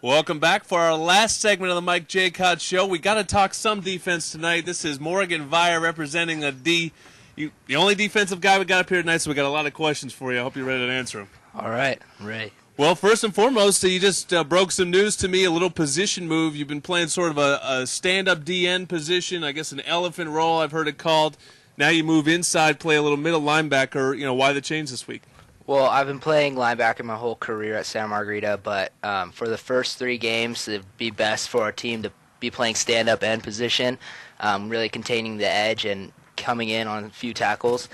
Welcome back for our last segment of the Mike J. Cott Show. We got to talk some defense tonight. This is Morgan Viar representing a D. The only defensive guy we got up here tonight, so we got a lot of questions for you. I hope you're ready to answer them. All right, I'm ready. Well, first and foremost, you just broke some news to me, a little position move. You've been playing sort of a stand-up DN position, I guess an elephant role I've heard it called. Now you move inside, play a little middle linebacker. Why the change this week? Well, I've been playing linebacker my whole career at Santa Margarita, but for the first 3 games, it would be best for our team to be playing stand-up end position, really containing the edge and coming in on a few tackles.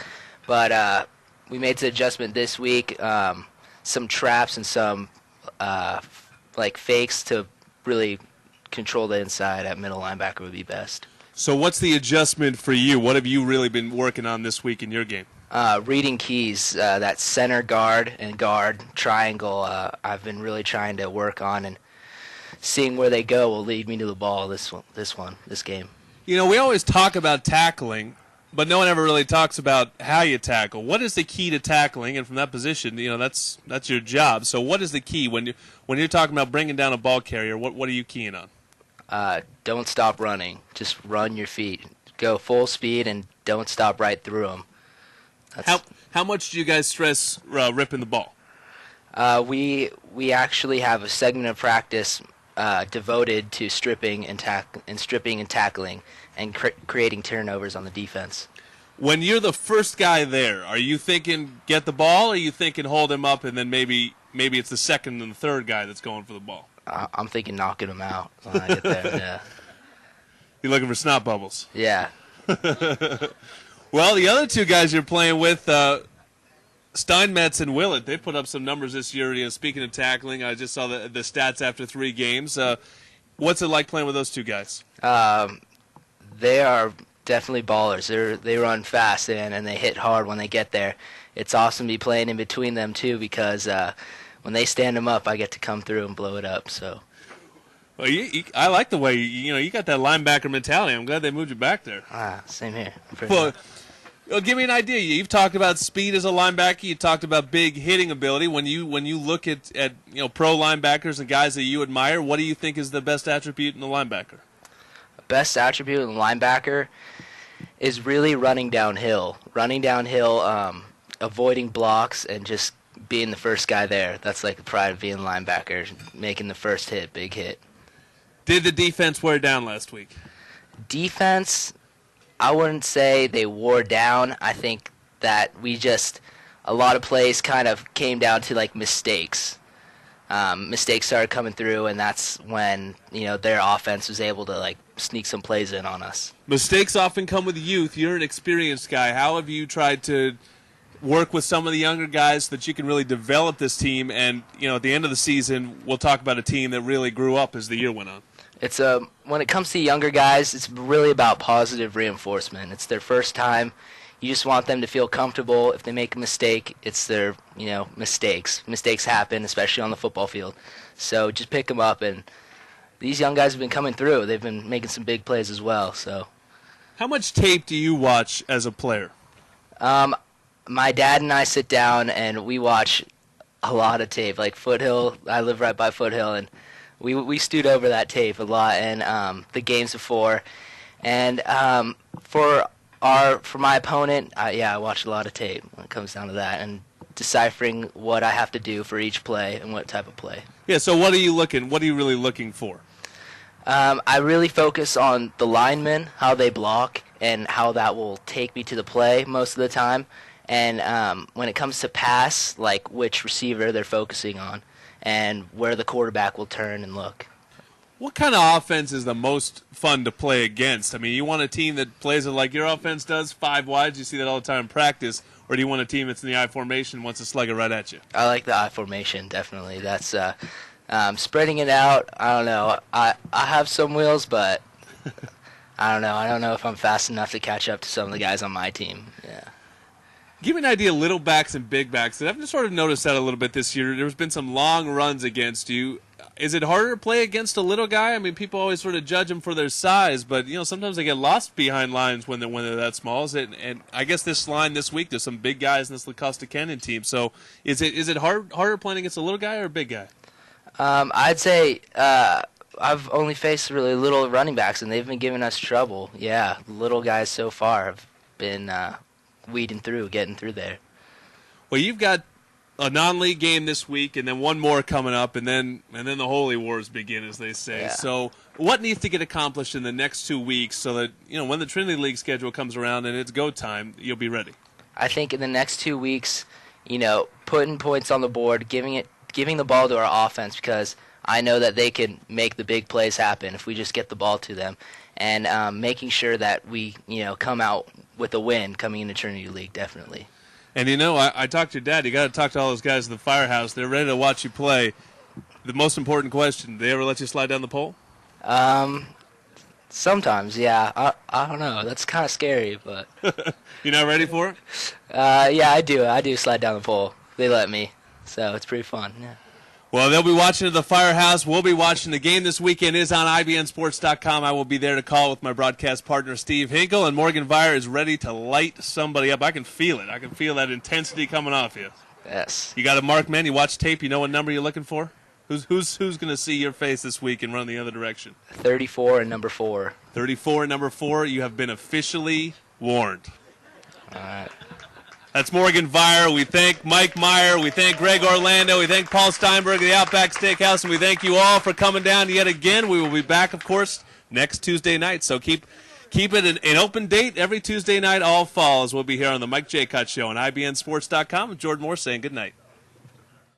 But we made the adjustment this week, some traps and some fakes to really control the inside at middle linebacker would be best. So what's the adjustment for you? What have you really been working on this week in your game? Reading keys, that center guard and guard triangle, I've been really trying to work on, and seeing where they go will lead me to the ball this game. We always talk about tackling, but no one ever really talks about how you tackle. What is the key to tackling? And from that position, that's your job. So what is the key when you're talking about bringing down a ball carrier? What are you keying on? Don't stop running. Just run your feet. Go full speed and don't stop right through them. How much do you guys stress ripping the ball? We actually have a segment of practice devoted to stripping and tackling and creating turnovers on the defense. When you're the first guy there, are you thinking get the ball, or are you thinking hold him up and then maybe it's the second and the third guy that's going for the ball? I'm thinking knocking him out when I get there. Yeah. You're looking for snot bubbles. Yeah. Well, the other 2 guys you're playing with, Steinmetz and Willett, they put up some numbers this year. Speaking of tackling, I just saw the stats after 3 games. What's it like playing with those 2 guys? They are definitely ballers. They run fast and they hit hard when they get there. It's awesome to be playing in between them too, because when they stand them up, I get to come through and blow it up. So. Well, I like the way you got that linebacker mentality. I'm glad they moved you back there. Same here. Well, give me an idea. You've talked about speed as a linebacker. You talked about big hitting ability. When you look at pro linebackers and guys that you admire, what do you think is the best attribute in a linebacker? Best attribute in a linebacker is really running downhill. Avoiding blocks and just being the first guy there. That's like the pride of being a linebacker, making the first hit, big hit. Did the defense wear down last week? Defense, I wouldn't say they wore down. I think that a lot of plays kind of came down to mistakes. Mistakes started coming through, and that's when their offense was able to sneak some plays in on us. Mistakes often come with youth. You're an experienced guy. How have you tried to work with some of the younger guys so that you can really develop this team? And at the end of the season, we'll talk about a team that really grew up as the year went on. It's when it comes to younger guys, it's really about positive reinforcement. It's their first time. You just want them to feel comfortable. If they make a mistake, it's their mistakes. Mistakes happen, especially on the football field. So just pick them up. And these young guys have been coming through. They've been making some big plays as well. So, how much tape do you watch as a player? My dad and I sit down and we watch a lot of tape. Like Foothill, I live right by Foothill, and we stewed over that tape a lot and the games before. And for my opponent, I watch a lot of tape when it comes down to that and deciphering what I have to do for each play and what type of play. Yeah. So what are you really looking for? I really focus on the linemen, how they block, and how that will take me to the play most of the time. And when it comes to pass, which receiver they're focusing on and where the quarterback will turn and look. What kind of offense is the most fun to play against? I mean, you want a team that plays it like your offense does, 5 wides, you see that all the time in practice, or do you want a team that's in the I formation and wants to slug it right at you? I like the I formation, definitely. That's spreading it out. I don't know. I have some wheels, but I don't know. I don't know if I'm fast enough to catch up to some of the guys on my team. Yeah. Give me an idea of little backs and big backs. I've just sort of noticed that a little bit this year. There's been some long runs against you. Is it harder to play against a little guy? I mean, people always sort of judge them for their size, but sometimes they get lost behind lines when they're that small. And I guess this line this week, there's some big guys in this La Costa Canyon team. So is it harder playing against a little guy or a big guy? I'd say I've only faced really little running backs, and they've been giving us trouble. Yeah, little guys so far have been weeding through, getting through there. Well, you've got a non-league game this week, and then one more coming up, and then the holy wars begin, as they say. Yeah. So, what needs to get accomplished in the next 2 weeks so that when the Trinity League schedule comes around and it's go time, you'll be ready? I think in the next 2 weeks, putting points on the board, giving the ball to our offense, because I know that they can make the big plays happen if we just get the ball to them, and making sure that we come out with a win coming into Trinity League, definitely. And I talked to your dad. You got to talk to all those guys in the firehouse. They're ready to watch you play. The most important question: they ever let you slide down the pole? Sometimes, yeah. I don't know. That's kind of scary, but You're not ready for it? yeah, I do. I do slide down the pole. They let me, so it's pretty fun. Yeah. Well, they'll be watching at the firehouse. We'll be watching. The game this weekend is on IBNSports.com. I will be there to call with my broadcast partner, Steve Hinkle, and Morgan Viar is ready to light somebody up. I can feel it. I can feel that intensity coming off you. Yes. You got a mark, man. You watch tape. You know what number you're looking for? Who's going to see your face this week and run the other direction? 34 and number 4. 34 and number 4. You have been officially warned. All right. That's Morgan Viar. We thank Mike Meyer. We thank Greg Orlando. We thank Paul Steinberg of the Outback Steakhouse. And we thank you all for coming down yet again. We will be back, of course, next Tuesday night. So keep it an open date every Tuesday night all fall, as we'll be here on the Mike J. Cutt Show on IBNSports.com. Jordan Moore saying good night.